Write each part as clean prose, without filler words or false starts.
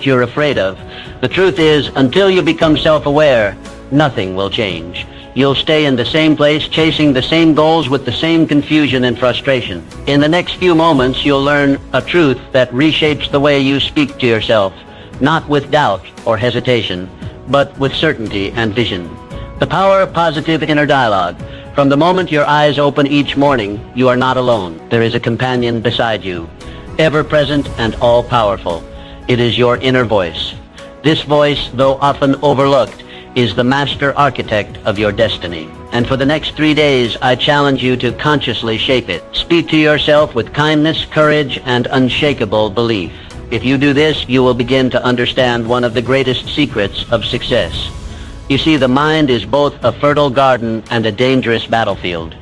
you're afraid of. The truth is, until you become self-aware, nothing will change. You'll stay in the same place, chasing the same goals with the same confusion and frustration. In the next few moments, you'll learn a truth that reshapes the way you speak to yourself, not with doubt or hesitation, but with certainty and vision. The power of positive inner dialogue. From the moment your eyes open each morning, you are not alone. There is a companion beside you, ever present and all-powerful. It is your inner voice. This voice, though often overlooked, is the master architect of your destiny. And for the next 3 days, I challenge you to consciously shape it. Speak to yourself with kindness, courage, and unshakable belief. If you do this, you will begin to understand one of the greatest secrets of success. You see, the mind is both a fertile garden and a dangerous battlefield.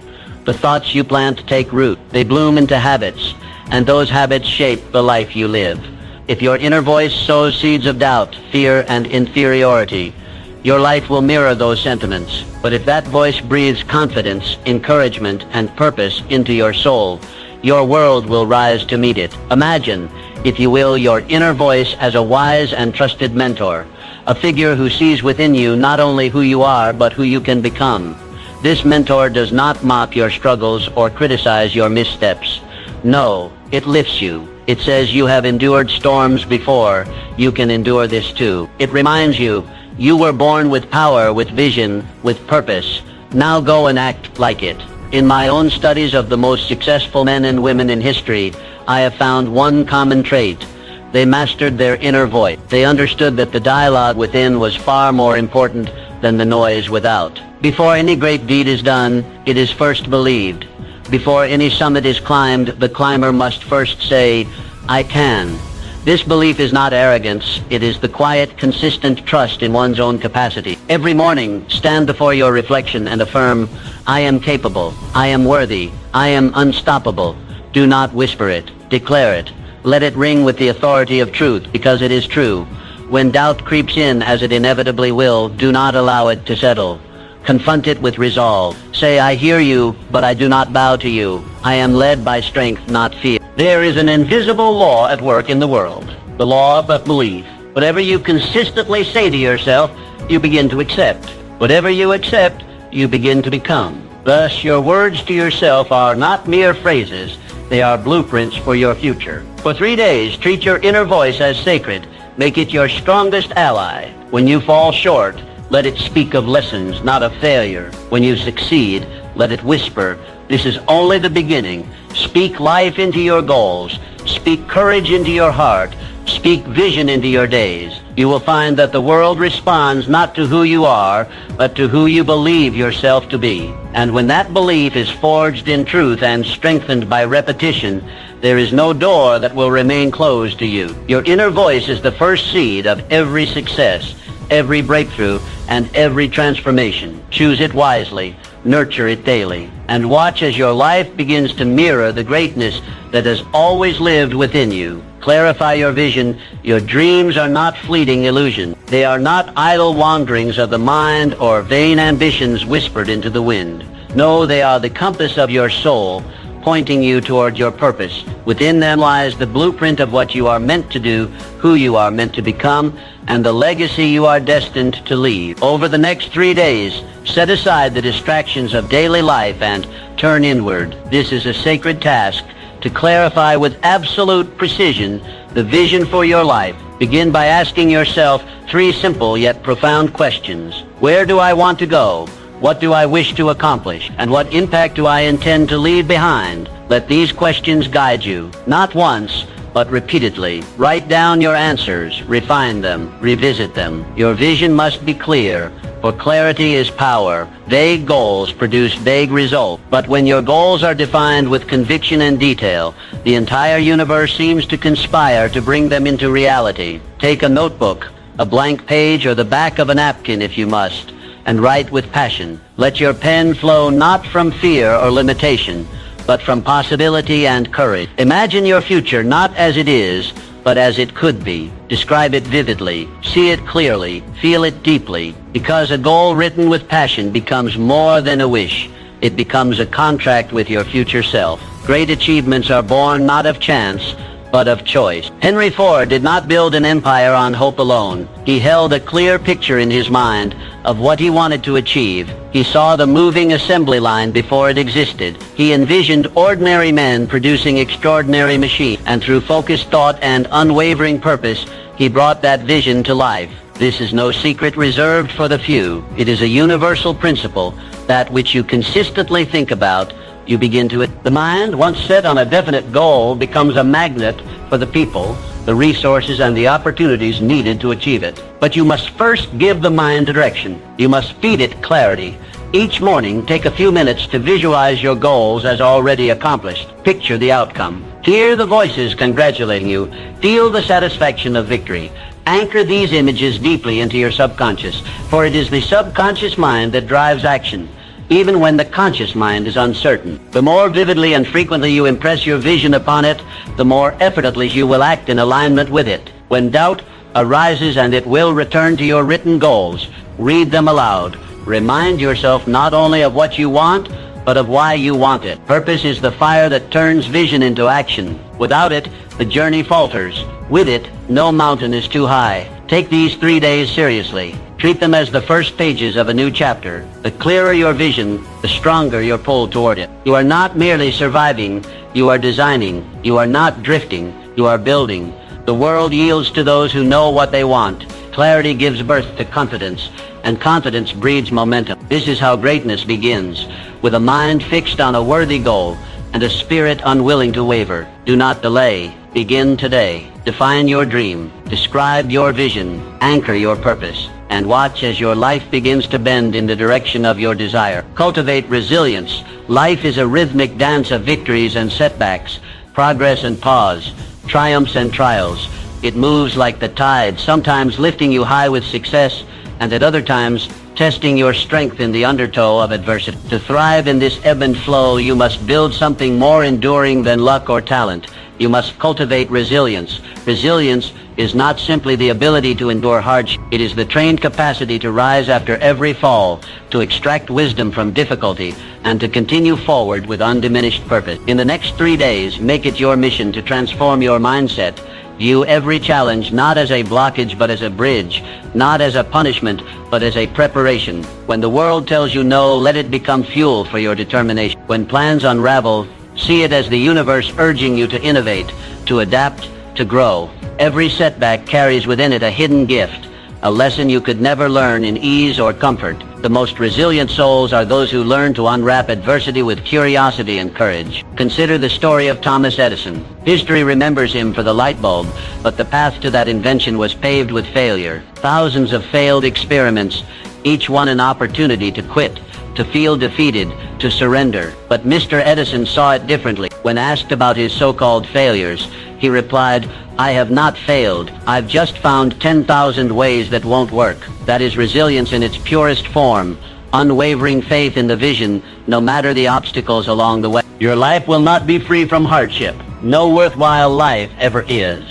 The thoughts you plant take root. They bloom into habits, and those habits shape the life you live. If your inner voice sows seeds of doubt, fear, and inferiority, your life will mirror those sentiments. But if that voice breathes confidence, encouragement, and purpose into your soul, your world will rise to meet it. Imagine, if you will, your inner voice as a wise and trusted mentor, a figure who sees within you not only who you are, but who you can become. This mentor does not mock your struggles or criticize your missteps. No, it lifts you. It says you have endured storms before. You can endure this too. It reminds you, you were born with power, with vision, with purpose. Now go and act like it. In my own studies of the most successful men and women in history, I have found one common trait. They mastered their inner voice. They understood that the dialogue within was far more important than the noise without. Before any great deed is done, it is first believed. Before any summit is climbed, the climber must first say, "I can." This belief is not arrogance. It is the quiet, consistent trust in one's own capacity. Every morning, stand before your reflection and affirm, "I am capable. I am worthy. I am unstoppable." Do not whisper it. Declare it. Let it ring with the authority of truth, because it is true. When doubt creeps in, as it inevitably will, do not allow it to settle. Confront it with resolve. Say, "I hear you, but I do not bow to you. I am led by strength, not fear." There is an invisible law at work in the world, the law of belief. Whatever you consistently say to yourself, you begin to accept. Whatever you accept, you begin to become. Thus, your words to yourself are not mere phrases. They are blueprints for your future. For 3 days, treat your inner voice as sacred. Make it your strongest ally. When you fall short, let it speak of lessons, not of failure. When you succeed, let it whisper, "This is only the beginning." Speak life into your goals. Speak courage into your heart. Speak vision into your days. You will find that the world responds not to who you are, but to who you believe yourself to be. And when that belief is forged in truth and strengthened by repetition, there is no door that will remain closed to you. Your inner voice is the first seed of every success, every breakthrough, and every transformation. Choose it wisely, nurture it daily, and watch as your life begins to mirror the greatness that has always lived within you. Clarify your vision. Your dreams are not fleeting illusions. They are not idle wanderings of the mind or vain ambitions whispered into the wind. No, they are the compass of your soul, pointing you toward your purpose. Within them lies the blueprint of what you are meant to do, who you are meant to become, and the legacy you are destined to leave. Over the next 3 days, set aside the distractions of daily life and turn inward. This is a sacred task to clarify with absolute precision the vision for your life. Begin by asking yourself 3 simple yet profound questions. Where do I want to go? What do I wish to accomplish? And what impact do I intend to leave behind? Let these questions guide you, not once, but repeatedly. Write down your answers, refine them, revisit them. Your vision must be clear, for clarity is power. Vague goals produce vague results. But when your goals are defined with conviction and detail, the entire universe seems to conspire to bring them into reality. Take a notebook, a blank page, or the back of a napkin if you must, and write with passion. Let your pen flow not from fear or limitation, but from possibility and courage. Imagine your future not as it is, but as it could be. Describe it vividly. See it clearly. Feel it deeply. Because a goal written with passion becomes more than a wish. It becomes a contract with your future self. Great achievements are born not of chance, but of choice. Henry Ford did not build an empire on hope alone. He held a clear picture in his mind of what he wanted to achieve. He saw the moving assembly line before it existed. He envisioned ordinary men producing extraordinary machines, and through focused thought and unwavering purpose, he brought that vision to life. This is no secret reserved for the few. It is a universal principle that which you consistently think about, you begin to it. The mind, once set on a definite goal, becomes a magnet for the people, the resources, and the opportunities needed to achieve it. But you must first give the mind direction. You must feed it clarity. Each morning, take a few minutes to visualize your goals as already accomplished. Picture the outcome. Hear the voices congratulating you. Feel the satisfaction of victory. Anchor these images deeply into your subconscious, for it is the subconscious mind that drives action, even when the conscious mind is uncertain. The more vividly and frequently you impress your vision upon it, the more effortlessly you will act in alignment with it. When doubt arises, and it will return to your written goals, read them aloud. Remind yourself not only of what you want, but of why you want it. Purpose is the fire that turns vision into action. Without it, the journey falters. With it, no mountain is too high. Take these 3 days seriously. Treat them as the first pages of a new chapter. The clearer your vision, the stronger your pull toward it. You are not merely surviving, you are designing. You are not drifting, you are building. The world yields to those who know what they want. Clarity gives birth to confidence, and confidence breeds momentum. This is how greatness begins, with a mind fixed on a worthy goal and a spirit unwilling to waver. Do not delay. Begin today. Define your dream. Describe your vision. Anchor your purpose. And watch as your life begins to bend in the direction of your desire. Cultivate resilience. Life is a rhythmic dance of victories and setbacks, progress and pause, triumphs and trials. It moves like the tide, sometimes lifting you high with success, and at other times testing your strength in the undertow of adversity. To thrive in this ebb and flow, you must build something more enduring than luck or talent. You must cultivate resilience. Resilience is not simply the ability to endure hardship. It is the trained capacity to rise after every fall, to extract wisdom from difficulty, and to continue forward with undiminished purpose. In the next 3 days, make it your mission to transform your mindset. View every challenge not as a blockage but as a bridge, not as a punishment but as a preparation. When the world tells you no, let it become fuel for your determination. When plans unravel, see it as the universe urging you to innovate, to adapt, to grow. Every setback carries within it a hidden gift, a lesson you could never learn in ease or comfort. The most resilient souls are those who learn to unwrap adversity with curiosity and courage. Consider the story of Thomas Edison. History remembers him for the light bulb, but the path to that invention was paved with failure. Thousands of failed experiments, each one an opportunity to quit, to feel defeated, to surrender. But Mr. Edison saw it differently. When asked about his so-called failures, he replied, "I have not failed. I've just found 10,000 ways that won't work." That is resilience in its purest form, unwavering faith in the vision, no matter the obstacles along the way. Your life will not be free from hardship. No worthwhile life ever is.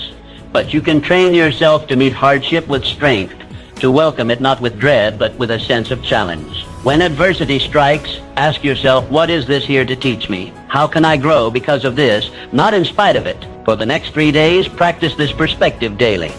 But you can train yourself to meet hardship with strength, to welcome it not with dread, but with a sense of challenge. When adversity strikes, ask yourself, what is this here to teach me? How can I grow because of this, not in spite of it? For the next 3 days, practice this perspective daily.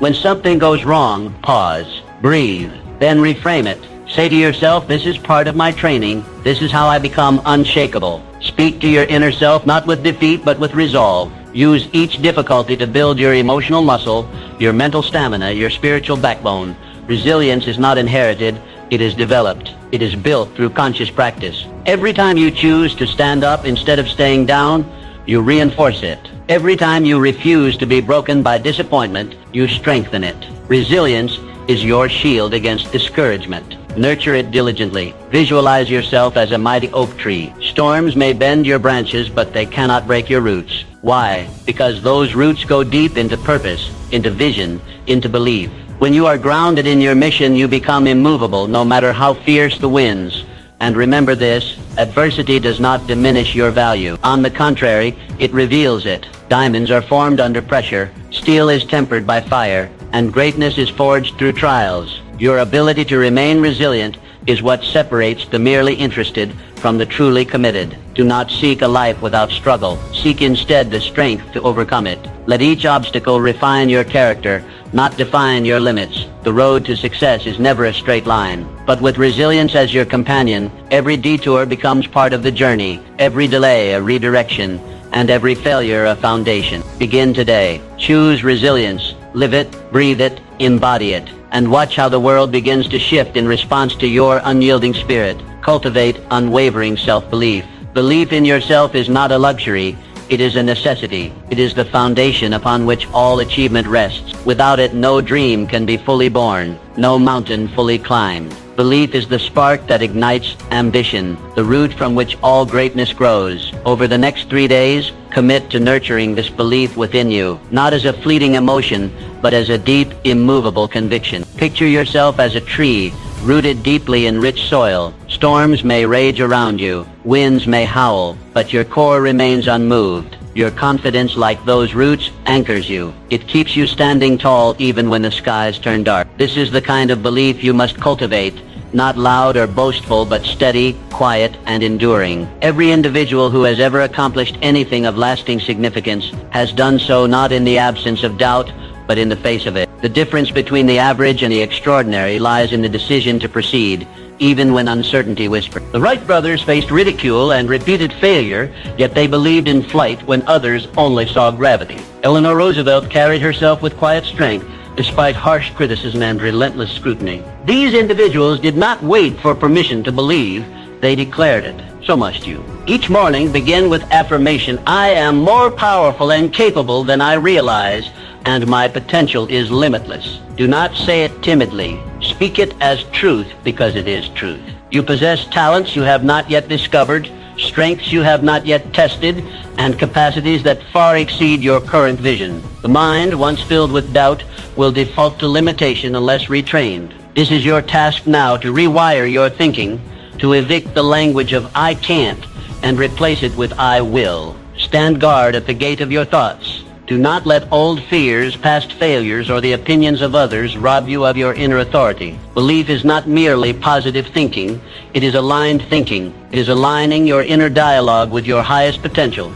When something goes wrong, pause, breathe, then reframe it. Say to yourself, this is part of my training. This is how I become unshakable. Speak to your inner self, not with defeat, but with resolve. Use each difficulty to build your emotional muscle, your mental stamina, your spiritual backbone. Resilience is not inherited, it is developed. It is built through conscious practice. Every time you choose to stand up instead of staying down, you reinforce it. Every time you refuse to be broken by disappointment, you strengthen it. Resilience is your shield against discouragement. Nurture it diligently. Visualize yourself as a mighty oak tree. Storms may bend your branches, but they cannot break your roots. Why? Because those roots go deep into purpose, into vision, into belief. When you are grounded in your mission, you become immovable, no matter how fierce the winds. And remember this, adversity does not diminish your value. On the contrary, it reveals it. Diamonds are formed under pressure, steel is tempered by fire, and greatness is forged through trials. Your ability to remain resilient is what separates the merely interested from the truly committed. Do not seek a life without struggle. Seek instead the strength to overcome it. Let each obstacle refine your character, not define your limits. The road to success is never a straight line. But with resilience as your companion, every detour becomes part of the journey, every delay a redirection, and every failure a foundation. Begin today. Choose resilience. Live it, breathe it, embody it, and watch how the world begins to shift in response to your unyielding spirit. Cultivate unwavering self-belief. Belief in yourself is not a luxury. It is a necessity. It is the foundation upon which all achievement rests. Without it, no dream can be fully born, no mountain fully climbed. Belief is the spark that ignites ambition, the root from which all greatness grows. Over the next 3 days, commit to nurturing this belief within you, not as a fleeting emotion, but as a deep, immovable conviction. Picture yourself as a tree, rooted deeply in rich soil. Storms may rage around you, winds may howl, but your core remains unmoved. Your confidence, like those roots, anchors you. It keeps you standing tall even when the skies turn dark. This is the kind of belief you must cultivate, not loud or boastful, but steady, quiet, and enduring. Every individual who has ever accomplished anything of lasting significance has done so not in the absence of doubt, but in the face of it. The difference between the average and the extraordinary lies in the decision to proceed, even when uncertainty whispered. The Wright brothers faced ridicule and repeated failure, yet they believed in flight when others only saw gravity. Eleanor Roosevelt carried herself with quiet strength, despite harsh criticism and relentless scrutiny. These individuals did not wait for permission to believe. They declared it. So must you. Each morning begin with affirmation, I am more powerful and capable than I realize, and my potential is limitless. Do not say it timidly. Speak it as truth, because it is truth. You possess talents you have not yet discovered, strengths you have not yet tested, and capacities that far exceed your current vision. The mind, once filled with doubt, will default to limitation unless retrained. This is your task now, to rewire your thinking, to evict the language of I can't and replace it with I will. Stand guard at the gate of your thoughts. Do not let old fears, past failures, or the opinions of others rob you of your inner authority. Belief is not merely positive thinking. It is aligned thinking. It is aligning your inner dialogue with your highest potential.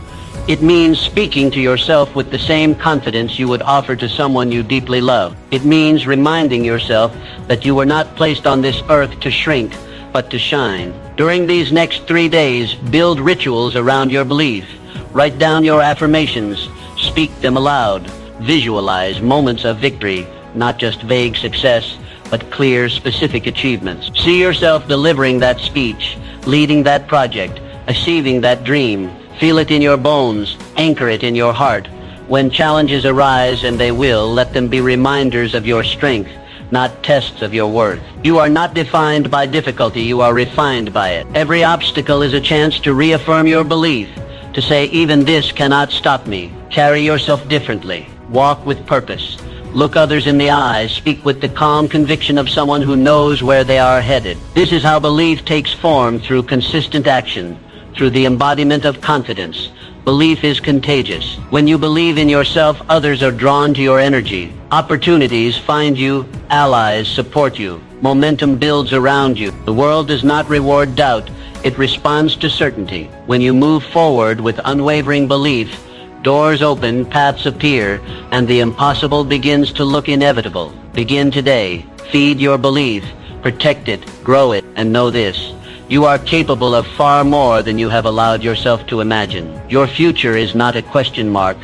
It means speaking to yourself with the same confidence you would offer to someone you deeply love. It means reminding yourself that you were not placed on this earth to shrink, but to shine. During these next 3 days, build rituals around your belief. Write down your affirmations. Speak them aloud. Visualize moments of victory, not just vague success, but clear, specific achievements. See yourself delivering that speech, leading that project, achieving that dream. Feel it in your bones. Anchor it in your heart. When challenges arise, and they will, let them be reminders of your strength, not tests of your worth. You are not defined by difficulty, you are refined by it. Every obstacle is a chance to reaffirm your belief, to say, even this cannot stop me. Carry yourself differently. Walk with purpose. Look others in the eyes. Speak with the calm conviction of someone who knows where they are headed. This is how belief takes form, through consistent action, through the embodiment of confidence. Belief is contagious. When you believe in yourself, others are drawn to your energy. Opportunities find you, allies support you. Momentum builds around you. The world does not reward doubt. It responds to certainty. When you move forward with unwavering belief, doors open, paths appear, and the impossible begins to look inevitable. Begin today. Feed your belief. Protect it, grow it, and know this. You are capable of far more than you have allowed yourself to imagine. Your future is not a question mark.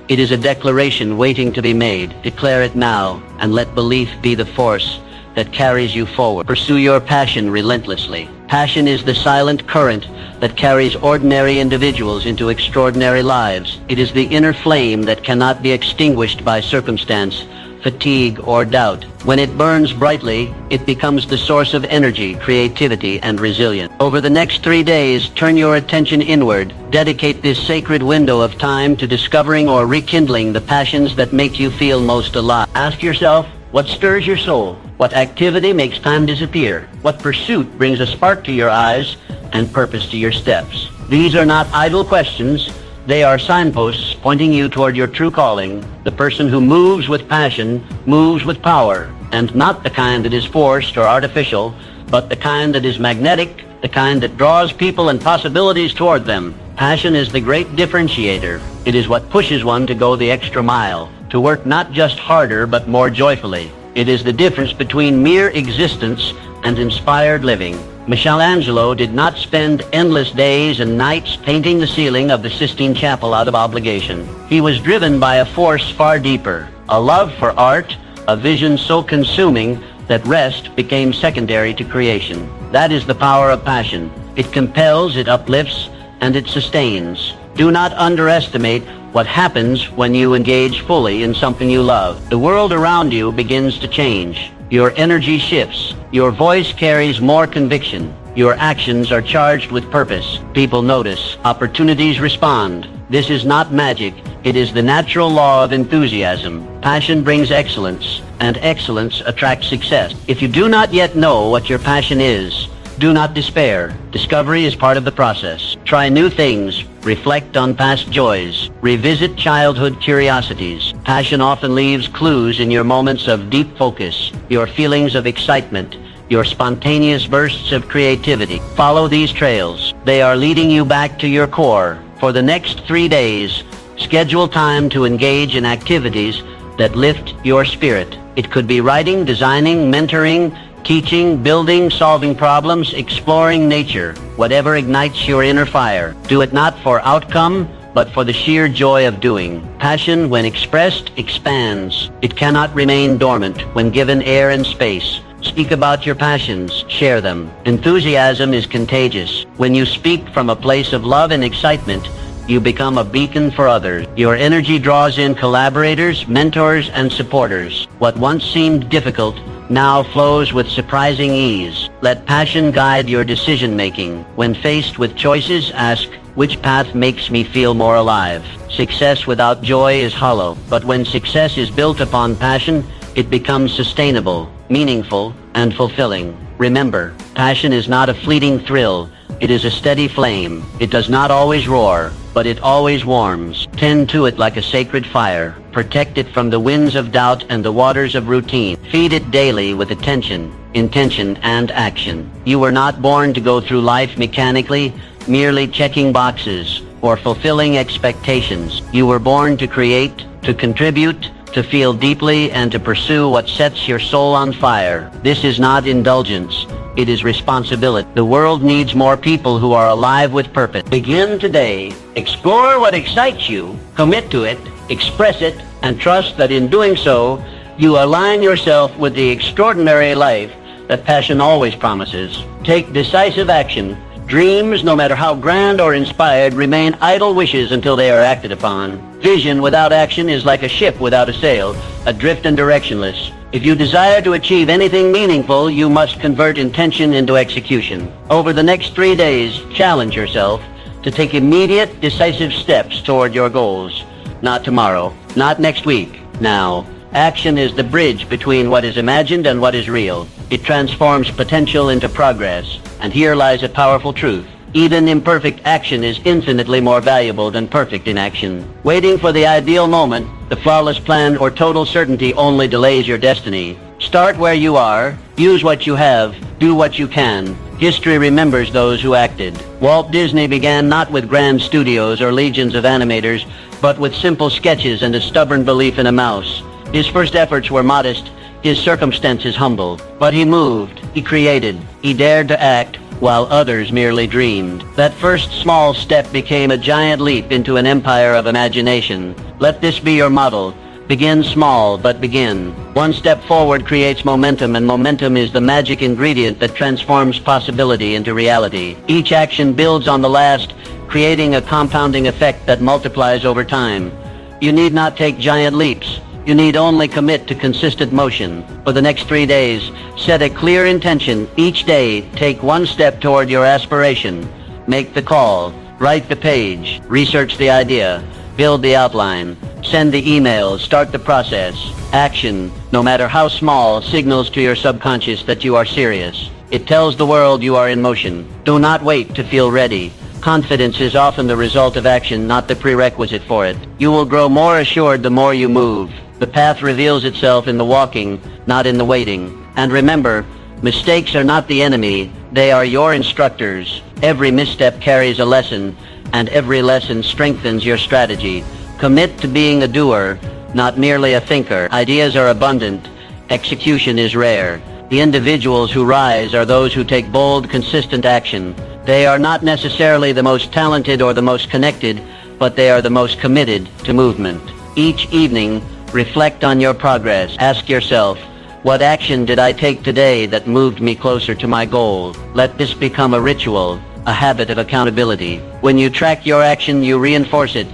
It is a declaration waiting to be made. Declare it now, and let belief be the force that carries you forward. Pursue your passion relentlessly. Passion is the silent current that carries ordinary individuals into extraordinary lives. It is the inner flame that cannot be extinguished by circumstance, fatigue, or doubt. When it burns brightly, it becomes the source of energy, creativity, and resilience. Over the next 3 days, turn your attention inward. Dedicate this sacred window of time to discovering or rekindling the passions that make you feel most alive. Ask yourself, what stirs your soul? What activity makes time disappear? What pursuit brings a spark to your eyes and purpose to your steps? These are not idle questions. They are signposts pointing you toward your true calling. The person who moves with passion moves with power, and not the kind that is forced or artificial, but the kind that is magnetic, the the kind that draws people and possibilities toward them. Passion is the great differentiator. It is what pushes one to go the extra mile, to work not just harder but more joyfully. It is the difference between mere existence and inspired living. Michelangelo did not spend endless days and nights painting the ceiling of the Sistine Chapel out of obligation. He was driven by a force far deeper, a love for art, a vision so consuming that rest became secondary to creation. That is the power of passion. It compels, it uplifts, and it sustains. Do not underestimate what happens when you engage fully in something you love. The world around you begins to change. Your energy shifts. Your voice carries more conviction. Your actions are charged with purpose. People notice. Opportunities respond. This is not magic. It is the natural law of enthusiasm. Passion brings excellence, and excellence attracts success. If you do not yet know what your passion is, do not despair. Discovery is part of the process. Try new things. Reflect on past joys. Revisit childhood curiosities. Passion often leaves clues in your moments of deep focus, your feelings of excitement, your spontaneous bursts of creativity. Follow these trails. They are leading you back to your core. For the next 3 days, schedule time to engage in activities that lift your spirit. It could be writing, designing, mentoring, teaching, building, solving problems, exploring nature. Whatever ignites your inner fire. Do it not for outcome, but for the sheer joy of doing. Passion, when expressed, expands. It cannot remain dormant when given air and space. Speak about your passions. Share them. Enthusiasm is contagious. When you speak from a place of love and excitement, you become a beacon for others. Your energy draws in collaborators, mentors, and supporters. What once seemed difficult now flows with surprising ease. Let passion guide your decision-making. When faced with choices, ask, which path makes me feel more alive? Success without joy is hollow, but when success is built upon passion, it becomes sustainable, meaningful, and fulfilling. Remember, passion is not a fleeting thrill. It is a steady flame. It does not always roar, but it always warms. Tend to it like a sacred fire. Protect it from the winds of doubt and the waters of routine. Feed it daily with attention, intention, and action. You were not born to go through life mechanically, merely checking boxes or fulfilling expectations. You were born to create, to contribute, to feel deeply, and to pursue what sets your soul on fire. This is not indulgence. It is responsibility. The world needs more people who are alive with purpose. Begin today. Explore what excites you, commit to it, express it, and trust that in doing so, you align yourself with the extraordinary life that passion always promises. Take decisive action. Dreams, no matter how grand or inspired, remain idle wishes until they are acted upon. Vision without action is like a ship without a sail, adrift and directionless. If you desire to achieve anything meaningful, you must convert intention into execution. Over the next 3 days, challenge yourself to take immediate, decisive steps toward your goals. Not tomorrow, not next week, now. Action is the bridge between what is imagined and what is real. It transforms potential into progress. And here lies a powerful truth. Even imperfect action is infinitely more valuable than perfect inaction. Waiting for the ideal moment, the flawless plan, or total certainty only delays your destiny. Start where you are, use what you have, do what you can. History remembers those who acted. Walt Disney began not with grand studios or legions of animators, but with simple sketches and a stubborn belief in a mouse. His first efforts were modest, his circumstances humble, but he moved, he created, he dared to act, while others merely dreamed. That first small step became a giant leap into an empire of imagination. Let this be your model. Begin small, but begin. One step forward creates momentum, and momentum is the magic ingredient that transforms possibility into reality. Each action builds on the last, creating a compounding effect that multiplies over time. You need not take giant leaps. You need only commit to consistent motion. For the next 3 days, set a clear intention. Each day, take one step toward your aspiration. Make the call. Write the page. Research the idea. Build the outline. Send the email. Start the process. Action, no matter how small, signals to your subconscious that you are serious. It tells the world you are in motion. Do not wait to feel ready. Confidence is often the result of action, not the prerequisite for it. You will grow more assured the more you move. The path reveals itself in the walking, not in the waiting. And remember, mistakes are not the enemy, They are your instructors. Every misstep carries a lesson, and every lesson strengthens your strategy. Commit to being a doer, not merely a thinker. Ideas are abundant. Execution is rare. The individuals who rise are those who take bold, consistent action. They are not necessarily the most talented or the most connected, but they are the most committed to movement. Each evening, reflect on your progress. Ask yourself, what action did I take today that moved me closer to my goal? Let this become a ritual, a habit of accountability. When you track your action, you reinforce it.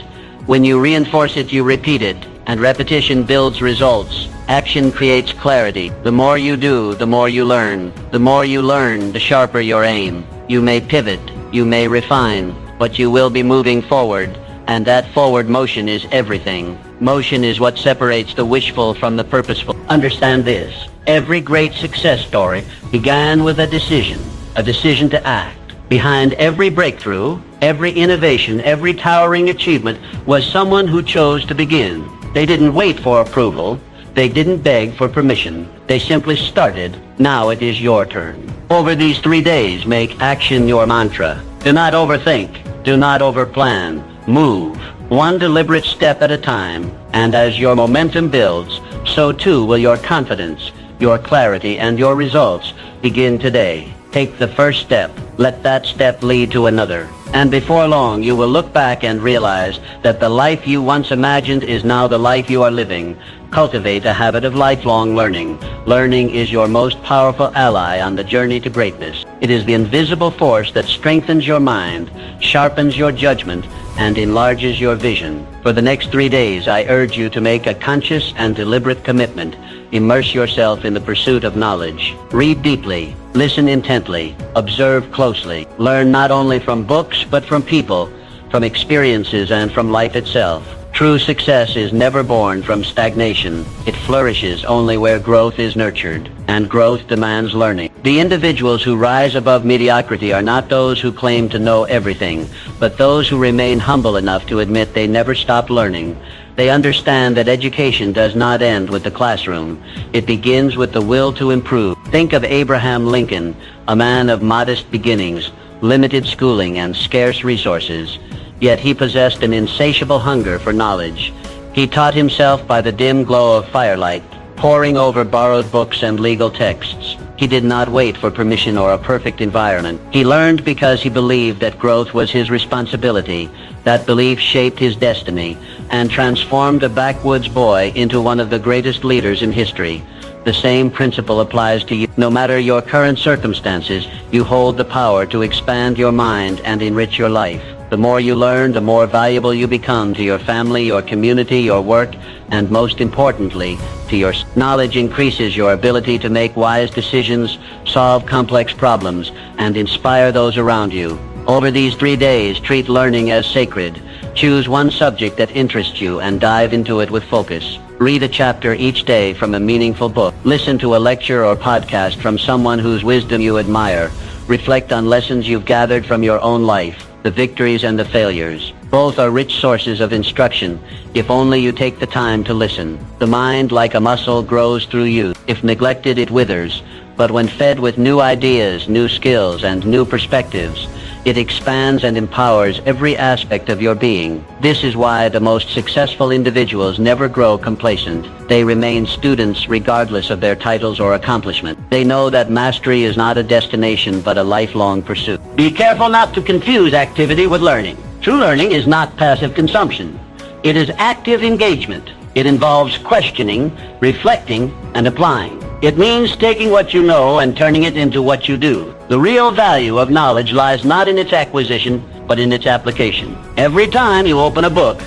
When you reinforce it, you repeat it. And repetition builds results. Action creates clarity. The more you do, the more you learn. The more you learn, the sharper your aim. You may pivot, you may refine, but you will be moving forward. And that forward motion is everything. Motion is what separates the wishful from the purposeful. Understand this. Every great success story began with a decision to act. Behind every breakthrough, every innovation, every towering achievement was someone who chose to begin. They didn't wait for approval. They didn't beg for permission. They simply started. Now it is your turn. Over these 3 days, make action your mantra. Do not overthink. Do not overplan. Move, one deliberate step at a time, and as your momentum builds, so too will your confidence, your clarity, and your results begin today. Take the first step. Let that step lead to another. And before long, you will look back and realize that the life you once imagined is now the life you are living. Cultivate a habit of lifelong learning. Learning is your most powerful ally on the journey to greatness. It is the invisible force that strengthens your mind, sharpens your judgment, and enlarges your vision. For the next 3 days, I urge you to make a conscious and deliberate commitment. Immerse yourself in the pursuit of knowledge. Read deeply. Listen intently. Observe closely. Learn not only from books, but from people, from experiences, and from life itself. True success is never born from stagnation. It flourishes only where growth is nurtured, and growth demands learning. The individuals who rise above mediocrity are not those who claim to know everything, but those who remain humble enough to admit they never stopped learning. They understand that education does not end with the classroom. It begins with the will to improve. Think of Abraham Lincoln, a man of modest beginnings, limited schooling, and scarce resources. Yet he possessed an insatiable hunger for knowledge. He taught himself by the dim glow of firelight, poring over borrowed books and legal texts. He did not wait for permission or a perfect environment. He learned because he believed that growth was his responsibility. That belief shaped his destiny and transformed a backwoods boy into one of the greatest leaders in history. The same principle applies to you. No matter your current circumstances, you hold the power to expand your mind and enrich your life. The more you learn, the more valuable you become to your family, your community, your work, and most importantly, to your knowledge increases your ability to make wise decisions, solve complex problems, and inspire those around you. Over these 3 days, treat learning as sacred. Choose one subject that interests you and dive into it with focus. Read a chapter each day from a meaningful book. Listen to a lecture or podcast from someone whose wisdom you admire. Reflect on lessons you've gathered from your own life, the victories and the failures. Both are rich sources of instruction, if only you take the time to listen. The mind, like a muscle, grows through youth. If neglected, it withers. But when fed with new ideas, new skills, and new perspectives, it expands and empowers every aspect of your being. This is why the most successful individuals never grow complacent. They remain students regardless of their titles or accomplishment. They know that mastery is not a destination but a lifelong pursuit. Be careful not to confuse activity with learning. True learning is not passive consumption. It is active engagement. It involves questioning, reflecting, and applying. It means taking what you know and turning it into what you do. The real value of knowledge lies not in its acquisition, but in its application. Every time you open a book,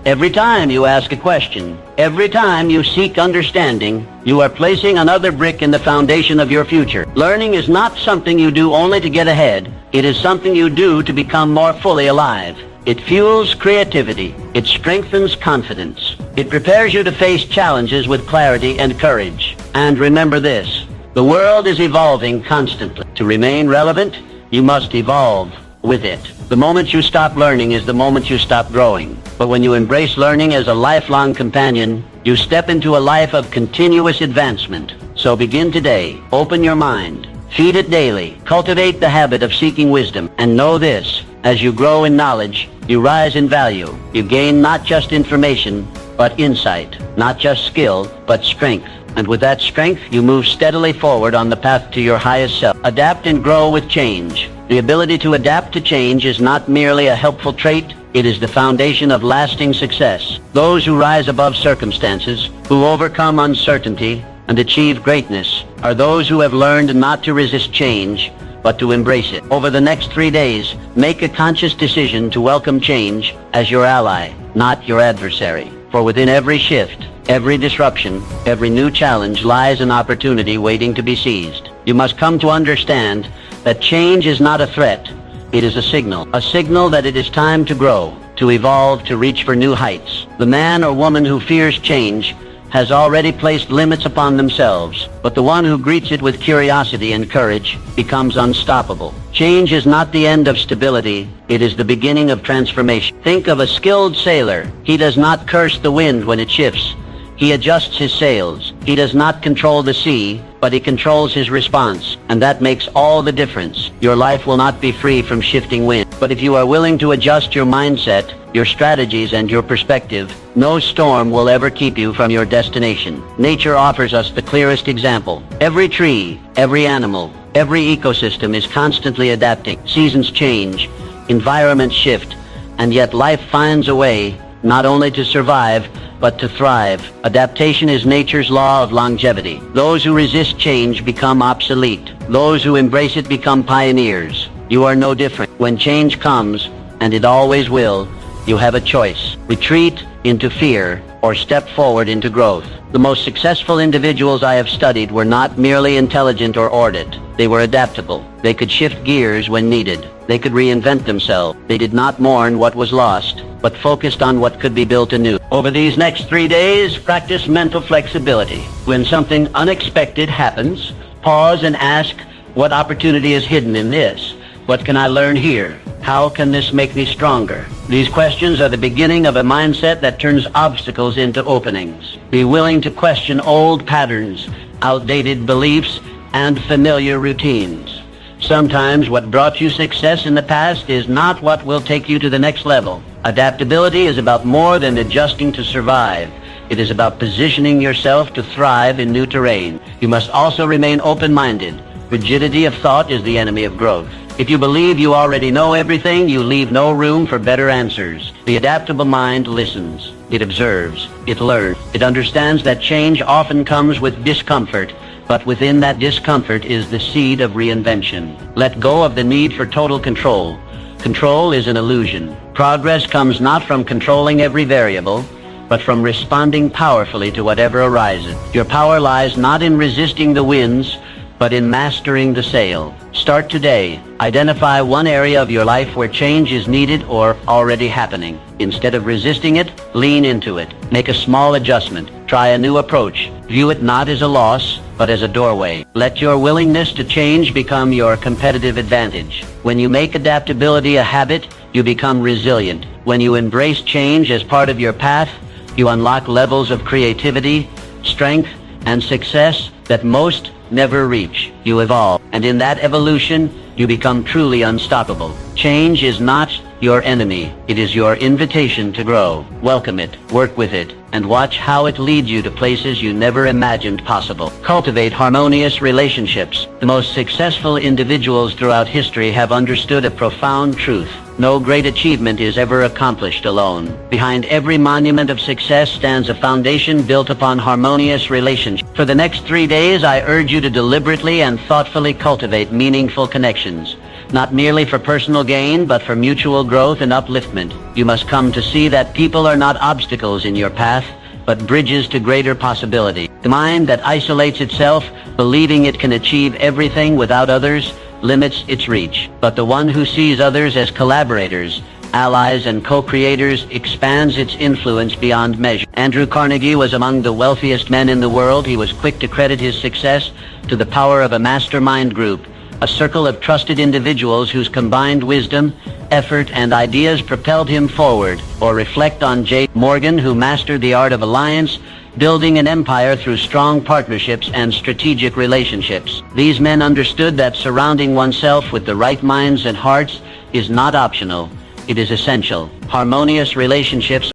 every time you ask a question, every time you seek understanding, you are placing another brick in the foundation of your future. Learning is not something you do only to get ahead. It is something you do to become more fully alive. It fuels creativity. It strengthens confidence. It prepares you to face challenges with clarity and courage. And remember this, the world is evolving constantly. To remain relevant, you must evolve with it. The moment you stop learning is the moment you stop growing. But when you embrace learning as a lifelong companion, you step into a life of continuous advancement. So begin today. Open your mind. Feed it daily. Cultivate the habit of seeking wisdom. And know this, as you grow in knowledge, you rise in value. You gain not just information, but insight. Not just skill, but strength. And with that strength, you move steadily forward on the path to your highest self. Adapt and grow with change. The ability to adapt to change is not merely a helpful trait, it is the foundation of lasting success. Those who rise above circumstances, who overcome uncertainty, and achieve greatness, are those who have learned not to resist change, but to embrace it. Over the next 3 days, make a conscious decision to welcome change as your ally, not your adversary. For within every shift, every disruption, every new challenge lies an opportunity waiting to be seized. You must come to understand that change is not a threat. It is a signal that it is time to grow, to evolve, to reach for new heights. The man or woman who fears change has already placed limits upon themselves, but the one who greets it with curiosity and courage becomes unstoppable. Change is not the end of stability, it is the beginning of transformation. Think of a skilled sailor. He does not curse the wind when it shifts. He adjusts his sails. He does not control the sea, but he controls his response, and that makes all the difference. Your life will not be free from shifting wind, but if you are willing to adjust your mindset, your strategies, and your perspective, no storm will ever keep you from your destination. Nature offers us the clearest example. Every tree, every animal, every ecosystem is constantly adapting. Seasons change, environments shift, and yet life finds a way not only to survive, but to thrive. Adaptation is nature's law of longevity. Those who resist change become obsolete. Those who embrace it become pioneers. You are no different. When change comes, and it always will, you have a choice. Retreat into fear or step forward into growth. The most successful individuals I have studied were not merely intelligent or ordered. They were adaptable. They could shift gears when needed. They could reinvent themselves. They did not mourn what was lost, but focused on what could be built anew. Over these next 3 days, practice mental flexibility. When something unexpected happens, pause and ask, what opportunity is hidden in this? What can I learn here? How can this make me stronger? These questions are the beginning of a mindset that turns obstacles into openings. Be willing to question old patterns, outdated beliefs, and familiar routines. Sometimes what brought you success in the past is not what will take you to the next level. Adaptability is about more than adjusting to survive. It is about positioning yourself to thrive in new terrain. You must also remain open-minded. Rigidity of thought is the enemy of growth. If you believe you already know everything, you leave no room for better answers. The adaptable mind listens. It observes. It learns. It understands that change often comes with discomfort, but within that discomfort is the seed of reinvention. Let go of the need for total control. Control is an illusion. Progress comes not from controlling every variable, but from responding powerfully to whatever arises. Your power lies not in resisting the winds, but in mastering the sail. Start today. Identify one area of your life where change is needed or already happening. Instead of resisting it, lean into it. Make a small adjustment. Try a new approach. View it not as a loss, but as a doorway. Let your willingness to change become your competitive advantage. When you make adaptability a habit, you become resilient. When you embrace change as part of your path, you unlock levels of creativity, strength, and success that most never reach. You evolve, and in that evolution, you become truly unstoppable. Change is not your enemy. It is your invitation to grow. Welcome it, work with it, and watch how it leads you to places you never imagined possible. Cultivate harmonious relationships. The most successful individuals throughout history have understood a profound truth. No great achievement is ever accomplished alone. Behind every monument of success stands a foundation built upon harmonious relationships. For the next 3 days, I urge you to deliberately and thoughtfully cultivate meaningful connections. Not merely for personal gain, but for mutual growth and upliftment. You must come to see that people are not obstacles in your path, but bridges to greater possibility. The mind that isolates itself, believing it can achieve everything without others, limits its reach. But the one who sees others as collaborators, allies, and co-creators expands its influence beyond measure. Andrew Carnegie was among the wealthiest men in the world. He was quick to credit his success to the power of a mastermind group, a circle of trusted individuals whose combined wisdom, effort, and ideas propelled him forward. Or reflect on J. Morgan, who mastered the art of alliance, building an empire through strong partnerships and strategic relationships. These men understood that surrounding oneself with the right minds and hearts is not optional. It is essential. Harmonious relationships